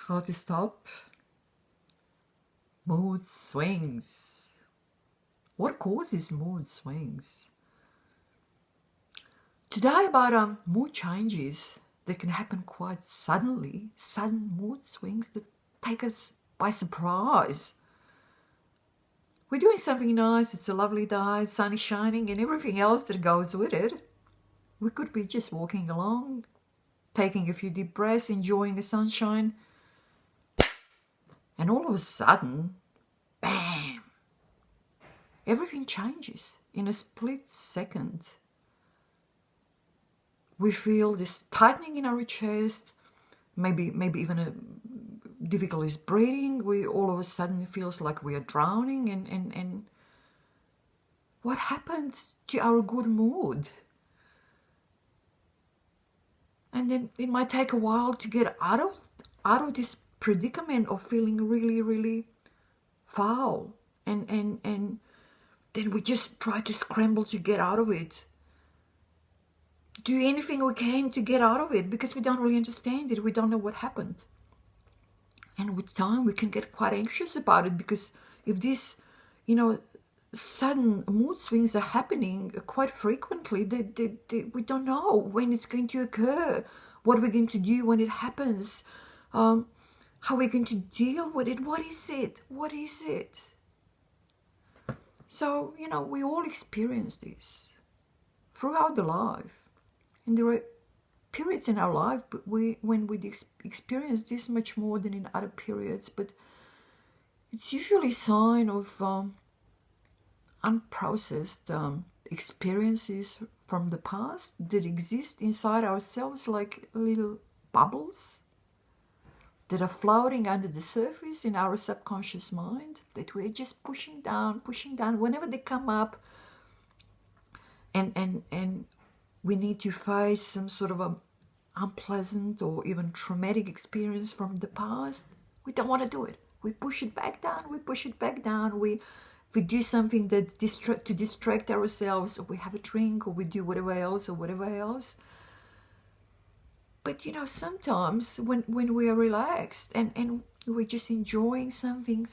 How to stop mood swings. What causes mood swings? Today about mood changes that can happen quite suddenly, sudden mood swings that take us by surprise. We're doing something nice, it's a lovely day, sun is shining and everything else that goes with it. We could be just walking along, taking a few deep breaths, enjoying the sunshine, and all of a sudden, bam, everything changes in a split second. We feel this tightening in our chest, maybe even a difficulty breathing. We all of a sudden it feels like we are drowning, and what happened to our good mood? And then it might take a while to get out of this predicament of feeling really foul, and then we just try to scramble to get out of it, do anything we can to get out of it, because we don't really understand it, we don't know what happened. And with time we can get quite anxious about it, because if these sudden mood swings are happening quite frequently, we don't know when it's going to occur, what we're going to do when it happens, how we're going to deal with it. What is it? So we all experience this throughout the life, and there are periods in our life when we experience this much more than in other periods, but it's usually a sign of unprocessed experiences from the past that exist inside ourselves like little bubbles that are floating under the surface in our subconscious mind, that we're just pushing down whenever they come up, and we need to face some sort of a unpleasant or even traumatic experience from the past. We don't want to do it. We push it back down. We do something that to distract ourselves, or we have a drink, or we do whatever else. But sometimes when we are relaxed and we're just enjoying something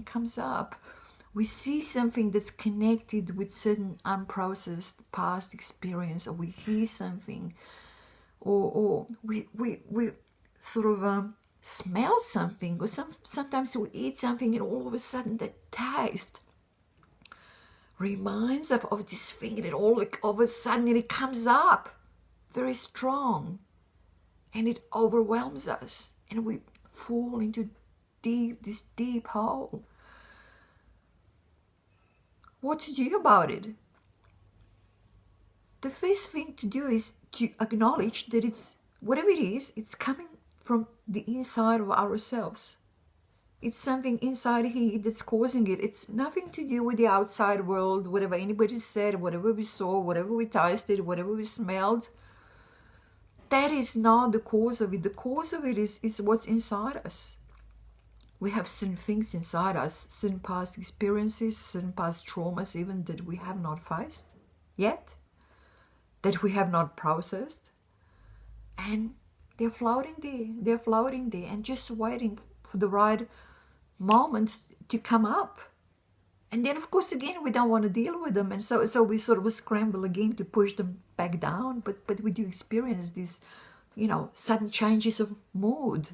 comes up. We see something that's connected with certain unprocessed past experience, or we hear something, or we sort of smell something, or sometimes we eat something, and all of a sudden that taste reminds us of this thing, and all of a sudden it comes up very strong, and it overwhelms us, and we fall into this deep hole. What to do about it? The first thing to do is to acknowledge that it's whatever it is, it's coming from the inside of ourselves. It's something inside here that's causing it. It's nothing to do with the outside world, whatever anybody said, whatever we saw, whatever we tasted, whatever we smelled. That is not the cause of it. The cause of it is what's inside us. We have certain things inside us, certain past experiences, certain past traumas even that we have not faced yet, that we have not processed, and they're floating there and just waiting for the right moment to come up. And then of course again we don't want to deal with them, and so we sort of scramble again to push them back down, but we do experience these sudden changes of mood.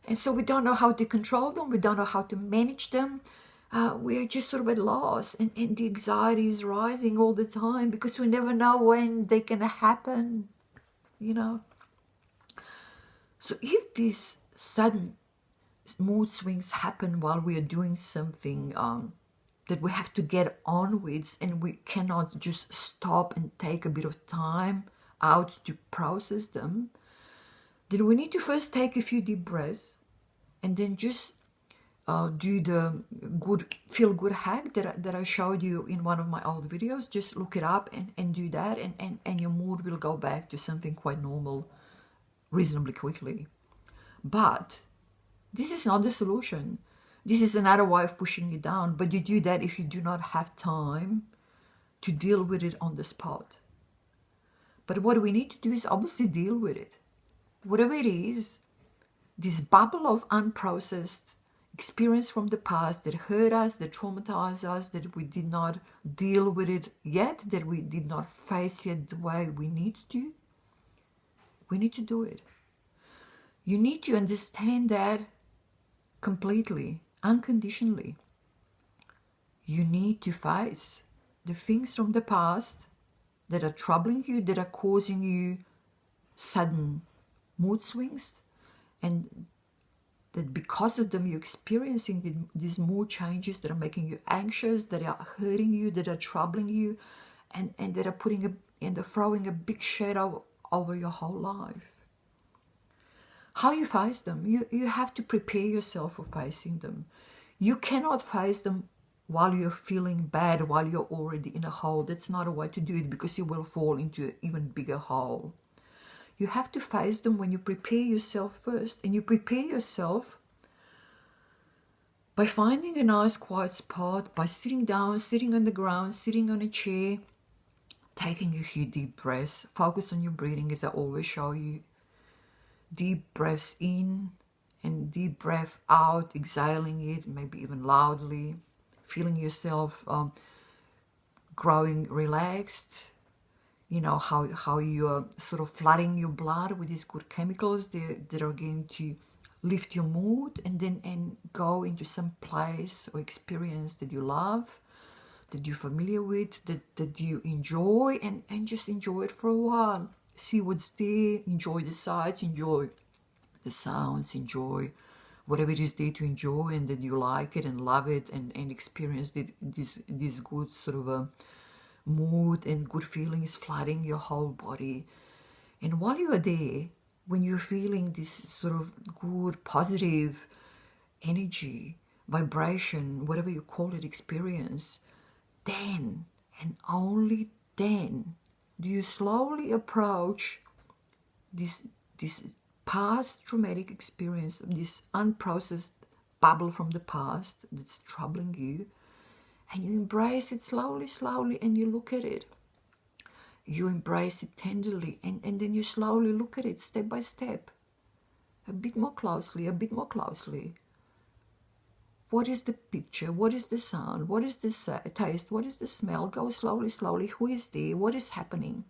And so we don't know how to control them, we don't know how to manage them. We're just sort of at loss, and the anxiety is rising all the time because we never know when they can happen. So if these sudden mood swings happen while we are doing something that we have to get on with, and we cannot just stop and take a bit of time out to process them, then we need to first take a few deep breaths, and then just do the feel good hack that I showed you in one of my old videos. Just look it up and do that, and your mood will go back to something quite normal reasonably quickly. But this is not the solution. This is another way of pushing it down, but you do that if you do not have time to deal with it on the spot. But what we need to do is obviously deal with it. Whatever it is, this bubble of unprocessed experience from the past that hurt us, that traumatized us, that we did not deal with it yet, that we did not face yet the way we need to. We need to do it. You need to understand that completely, unconditionally. You need to face the things from the past that are troubling you, that are causing you sudden mood swings, and that because of them you're experiencing these mood changes that are making you anxious, that are hurting you, that are troubling you, and that are throwing a big shadow over your whole life. How you face them, you have to prepare yourself for facing them. You cannot face them while you're feeling bad, while you're already in a hole. That's not a way to do it, because you will fall into an even bigger hole. You have to face them when you prepare yourself first, and you prepare yourself by finding a nice quiet spot, by sitting down, sitting on the ground, sitting on a chair, taking a few deep breaths. Focus on your breathing, as I always show you. Deep breaths in and deep breath out, exhaling it, maybe even loudly, feeling yourself growing relaxed. You know, how you're sort of flooding your blood with these good chemicals that are going to lift your mood, and go into some place or experience that you love, that you're familiar with, that you enjoy, and just enjoy it for a while. See what's there, enjoy the sights, enjoy the sounds, enjoy whatever it is there to enjoy, and that you like it and love it, and experience this good sort of a mood and good feelings flooding your whole body. And while you are there, when you're feeling this sort of good, positive energy, vibration, whatever you call it, experience, then and only then do you slowly approach this past traumatic experience, this unprocessed bubble from the past that's troubling you, and you embrace it slowly, and you look at it. You embrace it tenderly, and then you slowly look at it step by step, a bit more closely. What is the picture? What is the sound? What is the taste? What is the smell? Go slowly. Who is there? What is happening?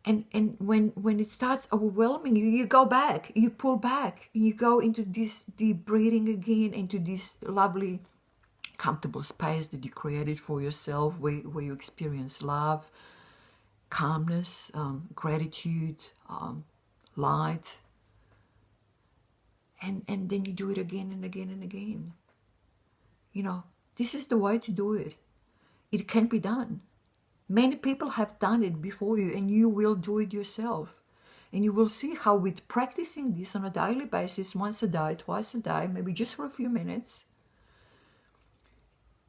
And when it starts overwhelming you, you go back, you pull back, and you go into this deep breathing again, into this lovely, comfortable space that you created for yourself, where you experience love, calmness, gratitude, light. And then you do it again and again and again. You know, this is the way to do it. It can be done. Many people have done it before you, and you will do it yourself. And you will see how, with practicing this on a daily basis, once a day, twice a day, maybe just for a few minutes,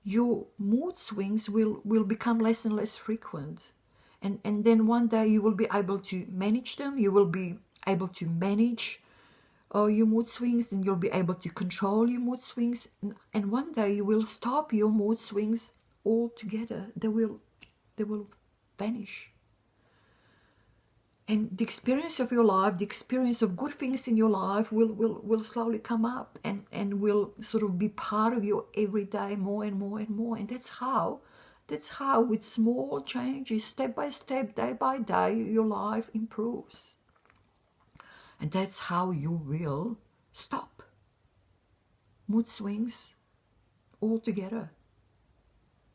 your mood swings will become less and less frequent. And then one day you will be able to manage them. You will be able to manage your mood swings, and you'll be able to control your mood swings. And one day you will stop your mood swings altogether. They will vanish. And the experience of your life, the experience of good things in your life will slowly come up, and will sort of be part of your everyday more and more and more. And that's how with small changes, step by step, day by day, your life improves. And that's how you will stop mood swings altogether.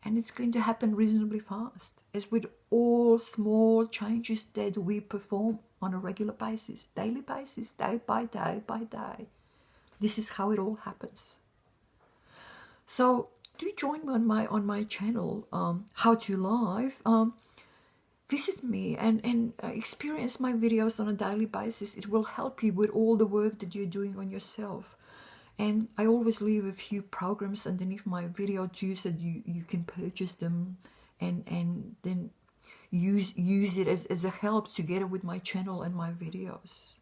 And it's going to happen reasonably fast, as with all small changes that we perform on a regular basis, daily basis, day by day. This is how it all happens. So do join me on my channel, How to Live. Visit me and experience my videos on a daily basis. It will help you with all the work that you're doing on yourself. And I always leave a few programs underneath my video too, so that you can purchase them and then use it as a help together with my channel and my videos.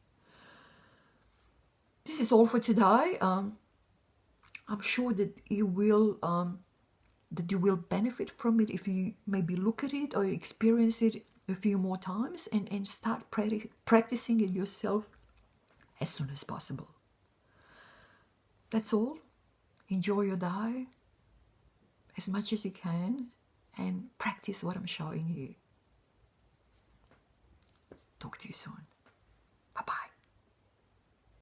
This is all for today. I'm sure that you will benefit from it if you maybe look at it or experience it a few more times, and start practicing it yourself as soon as possible. That's all. Enjoy your day as much as you can and practice what I'm showing you. Talk to you soon.